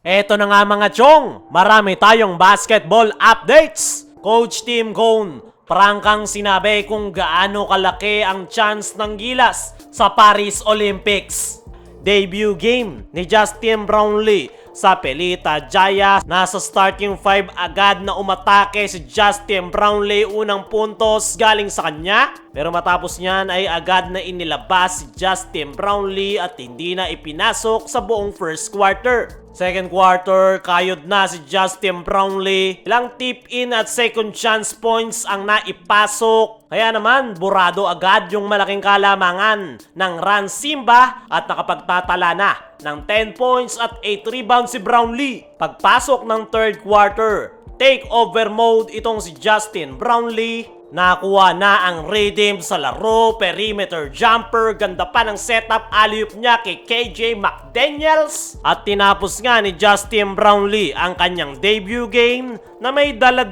Eto na nga mga chong, marami tayong basketball updates. Coach Tim Cone, prangkang sinabi kung gaano kalaki ang chance ng Gilas sa Paris Olympics. Debut game ni Justin Brownlee sa Pelita Jaya. Nasa starting 5 agad na umatake si Justin Brownlee, unang puntos galing sa kanya. Pero matapos niyan ay agad na inilabas si Justin Brownlee at hindi na ipinasok sa buong first quarter. Second quarter, kayod na si Justin Brownlee. Ilang tip-in at second chance points ang naipasok. Kaya naman, burado agad yung malaking kalamangan ng Ran Simba at nakapagtatala na ng 10 points at 8 rebounds si Brownlee. Pagpasok ng third quarter, take-over mode itong si Justin Brownlee. Nakuha na ang rhythm sa laro, perimeter jumper, ganda pa ng setup, alley-oop niya kay KJ McDaniels. At tinapos nga ni Justin Brownlee ang kanyang debut game na may dala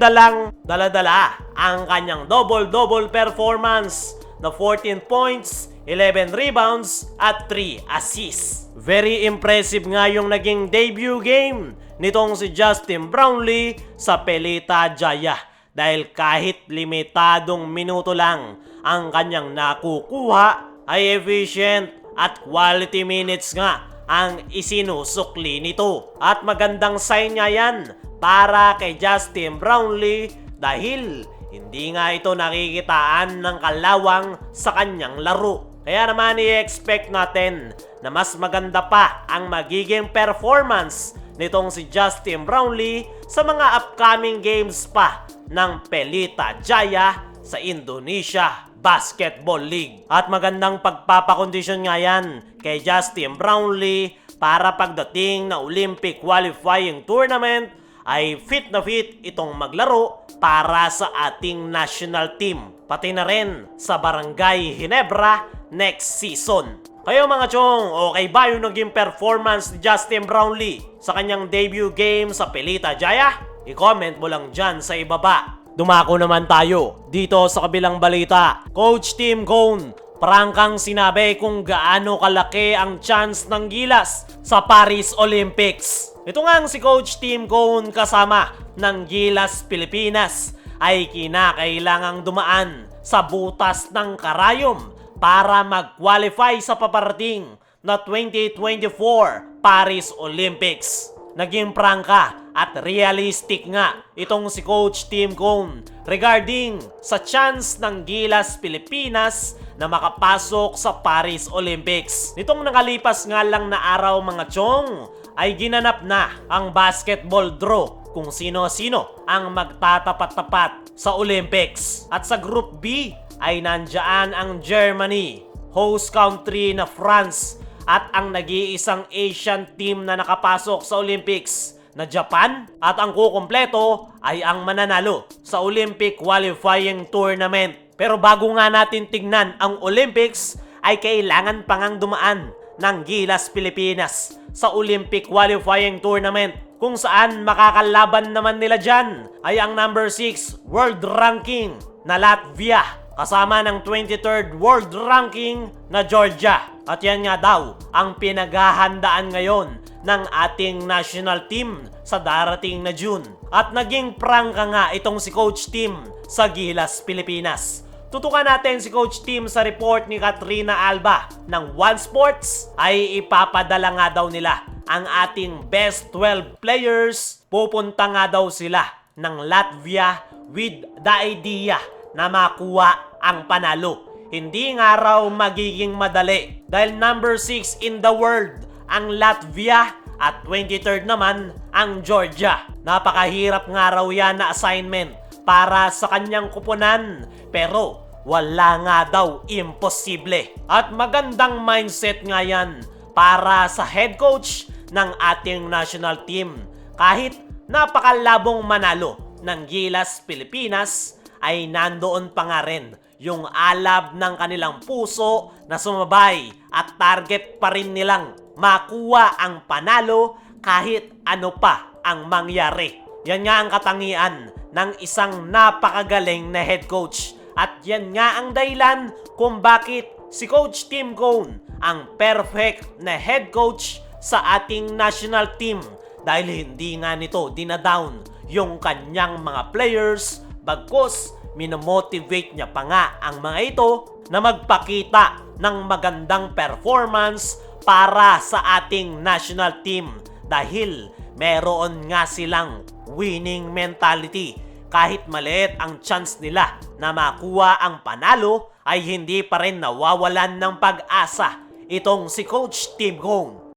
ang kanyang double-double performance na 14 points, 11 rebounds at 3 assists. Very impressive nga yung naging debut game nitong si Justin Brownlee sa Pelita Jaya. Dahil kahit limitadong minuto lang ang kanyang nakukuha, ay efficient at quality minutes nga ang isinusukli nito. At magandang sign nga yan para kay Justin Brownlee dahil hindi nga ito nakikitaan ng kalawang sa kanyang laro. Kaya naman i-expect natin na mas maganda pa ang magiging performance nitong si Justin Brownlee sa mga upcoming games pa ng Pelita Jaya sa Indonesia Basketball League. At magandang pagpapakondisyon nga yan kay Justin Brownlee para pagdating na Olympic qualifying tournament ay fit na fit itong maglaro para sa ating national team. Pati na rin sa Barangay Ginebra next season. Kayo mga chong, okay ba yung naging performance ni Justin Brownlee sa kanyang debut game sa Pelita Jaya? I-comment mo lang dyan sa ibaba. Dumako naman tayo dito sa kabilang balita. Coach Tim Cone, prangkang sinabi kung gaano kalaki ang chance ng Gilas sa Paris Olympics. Ito nga si Coach Tim Cone kasama ng Gilas Pilipinas ay kinakailangang dumaan sa butas ng karayom para mag-qualify sa paparating na 2024 Paris Olympics. Naging prangka at realistic nga itong si Coach Tim Cone regarding sa chance ng Gilas Pilipinas na makapasok sa Paris Olympics. Nitong nakalipas nga lang na araw mga chong ay ginanap na ang basketball draw kung sino-sino ang magtatapat-tapat sa Olympics. At sa Group B ay nandyan ang Germany, host country na France, at ang nag-iisang Asian team na nakapasok sa Olympics na Japan, at ang kukumpleto ay ang mananalo sa Olympic qualifying tournament. Pero bago nga natin tignan ang Olympics, ay kailangan pang ang dumaan ng Gilas Pilipinas sa Olympic qualifying tournament, kung saan makakalaban naman nila dyan ay ang number 6 world ranking na Latvia kasama ng 23rd world ranking na Georgia. At yan nga daw ang pinaghahandaan ngayon ng ating national team sa darating na June. At naging prangka nga itong si Coach Tim sa Gilas Pilipinas. Tutukan natin si Coach Tim sa report ni Katrina Alba ng One Sports ay ipapadala nga daw nila ang ating best 12 players. Pupunta nga daw sila ng Latvia with the idea na makuha ang panalo. Hindi nga raw magiging madali dahil number 6 in the world ang Latvia at 23rd naman ang Georgia. Napakahirap nga raw yan na assignment para sa kanyang kupunan, pero wala nga daw imposible. At magandang mindset nga yan para sa head coach ng ating national team. Kahit napakalabong manalo ng Gilas Pilipinas, ay nandoon pa nga rin yung alab ng kanilang puso na sumabay at target pa rin nilang makuha ang panalo kahit ano pa ang mangyari. Yan nga ang katangian ng isang napakagaling na head coach. At yan nga ang dahilan kung bakit si Coach Tim Cone ang perfect na head coach sa ating national team dahil hindi nga nito dinadown yung kanyang mga players, bagkus minomotivate niya pa nga ang mga ito na magpakita ng magandang performance para sa ating national team dahil meron nga silang winning mentality. Kahit maliit ang chance nila na makuha ang panalo ay hindi pa rin nawawalan ng pag-asa itong si Coach Tim Cone.